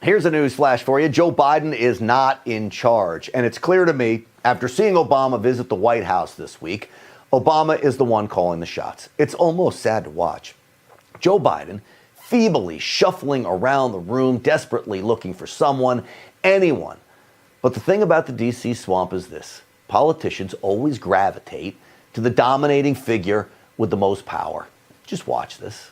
Here's a news flash for you. Joe Biden is not in charge. And it's clear to me, after seeing Obama visit the White House this week, Obama is the one calling the shots. It's almost sad to watch. Joe Biden feebly shuffling around the room, desperately looking for someone, anyone. But the thing about the D.C. swamp is this. Politicians always gravitate to the dominating figure with the most power. Just watch this.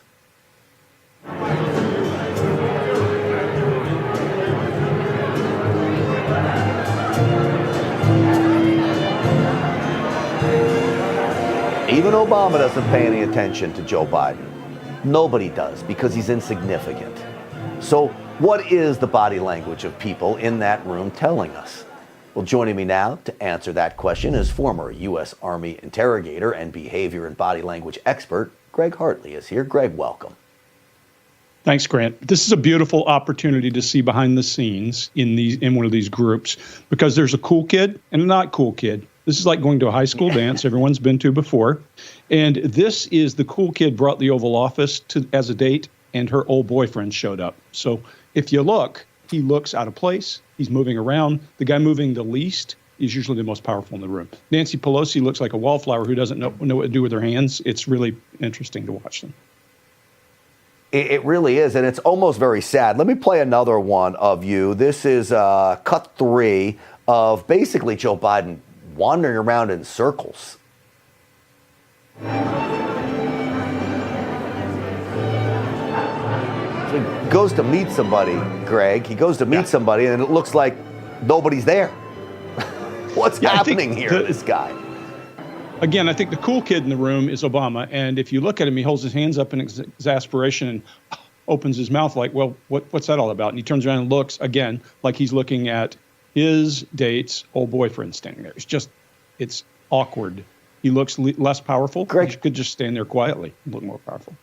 Even Obama doesn't pay any attention to Joe Biden. Nobody does, because he's insignificant. So what is the body language of people in that room telling us? Well, joining me now to answer that question is former U.S. Army interrogator and behavior and body language expert, Greg Hartley is here. Greg, welcome. Thanks, Grant. This is a beautiful opportunity to see behind the scenes in one of these groups, because there's a cool kid and a not cool kid. This is like going to a high school dance everyone's been to before. And this is the cool kid brought the Oval Office as a date, and her old boyfriend showed up. So if you look, he looks out of place. He's moving around. The guy moving the least is usually the most powerful in the room. Nancy Pelosi looks like a wallflower who doesn't know what to do with her hands. It's really interesting to watch them. It really is, and it's almost very sad. Let me play another one of you. This is cut 3 of basically Joe Biden wandering around in circles. So he goes to meet somebody, Greg. He goes to meet somebody, and it looks like nobody's there. What's happening here to this guy? Again, I think the cool kid in the room is Obama, and if you look at him, he holds his hands up in exasperation and opens his mouth like, well, what's that all about? And he turns around and looks, again, like he's looking at his date's old boyfriend standing there. It's awkward. He looks less powerful. Greg, he could just stand there quietly and look more powerful.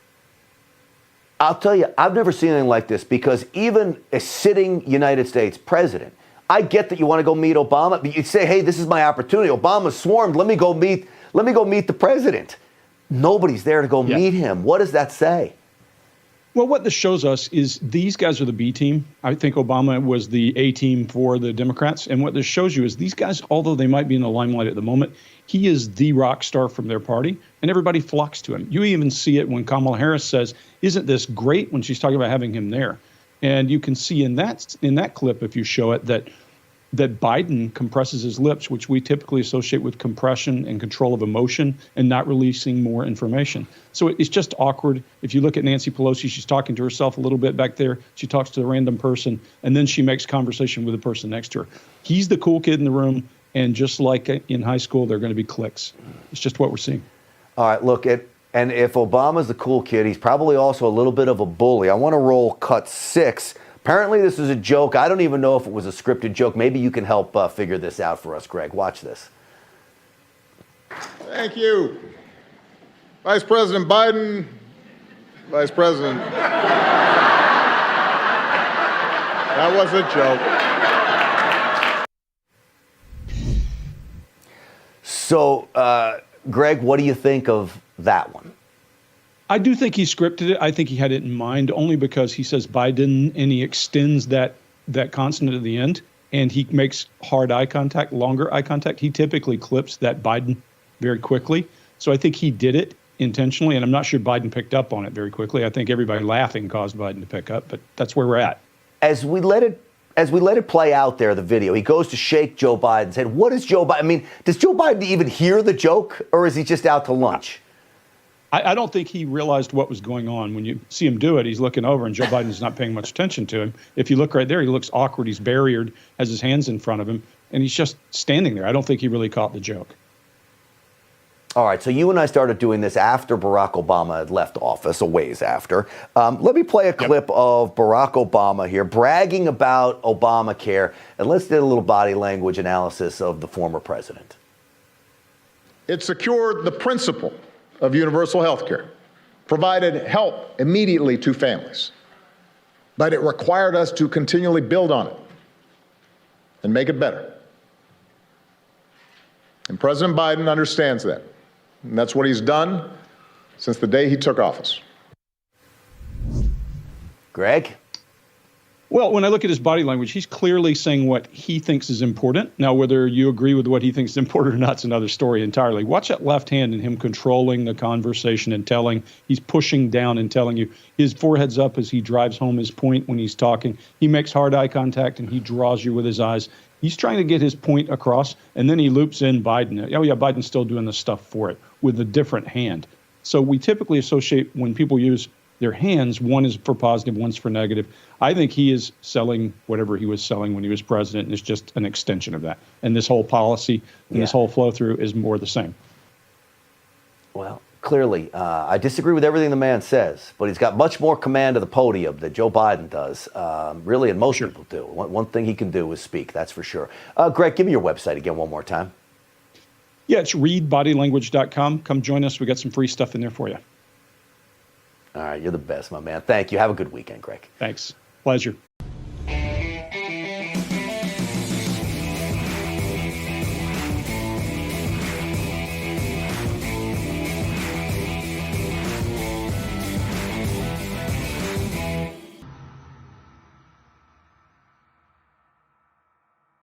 I'll tell you, I've never seen anything like this, because even a sitting United States president, I get that you want to go meet Obama, but you say, hey, this is my opportunity. Obama's swarmed. Let me go meet the president. Nobody's there to go meet him. What does that say? Well, what this shows us is these guys are the B team. I think Obama was the A team for the Democrats. And what this shows you is these guys, although they might be in the limelight at the moment, he is the rock star from their party, and everybody flocks to him. You even see it when Kamala Harris says, isn't this great, when she's talking about having him there. And you can see in that clip, if you show it, that Biden compresses his lips, which we typically associate with compression and control of emotion and not releasing more information. So it's just awkward. If you look at Nancy Pelosi, she's talking to herself a little bit back there. She talks to a random person, and then she makes conversation with the person next to her. He's the cool kid in the room, and just like in high school, they're going to be cliques. It's just what we're seeing. All right, look, and if Obama's the cool kid, he's probably also a little bit of a bully. I want to roll cut 6. Apparently, this is a joke. I don't even know if it was a scripted joke. Maybe you can help figure this out for us, Greg. Watch this. Thank you. Vice President Biden, Vice President. That was a joke. So, Greg, what do you think of that one? I do think he scripted it. I think he had it in mind, only because he says Biden and he extends that consonant at the end, and he makes hard eye contact, longer eye contact. He typically clips that Biden very quickly. So I think he did it intentionally, and I'm not sure Biden picked up on it very quickly. I think everybody laughing caused Biden to pick up, but that's where we're at. As we let it play out there, the video, he goes to shake Joe Biden's hand. What is Joe Biden? I mean, does Joe Biden even hear the joke, or is he just out to lunch? I don't think he realized what was going on. When you see him do it, he's looking over, and Joe Biden's not paying much attention to him. If you look right there, he looks awkward. He's barriered, has his hands in front of him, and he's just standing there. I don't think he really caught the joke. All right, so you and I started doing this after Barack Obama had left office, a ways after. Let me play a clip of Barack Obama here bragging about Obamacare, and let's do a little body language analysis of the former president. It secured the principle of universal health care, provided help immediately to families, but it required us to continually build on it and make it better. And President Biden understands that, and that's what he's done since the day he took office. Greg? Well, when I look at his body language, he's clearly saying what he thinks is important. Now, whether you agree with what he thinks is important or not is another story entirely. Watch that left hand and him controlling the conversation and telling. He's pushing down and telling you. His forehead's up as he drives home his point when he's talking. He makes hard eye contact and he draws you with his eyes. He's trying to get his point across, and then he loops in Biden. Oh, yeah, Biden's still doing the stuff for it with a different hand. So we typically associate when people use their hands, one is for positive, one's for negative. I think he is selling whatever he was selling when he was president, and it's just an extension of that. And this whole policy and this whole flow through is more the same. Well, clearly, I disagree with everything the man says, but he's got much more command of the podium than Joe Biden does, really, and most people do. One thing he can do is speak, that's for sure. Greg, give me your website again one more time. Yeah, it's readbodylanguage.com. Come join us. We got some free stuff in there for you. All right, you're the best, my man. Thank you. Have a good weekend, Greg. Thanks. Pleasure.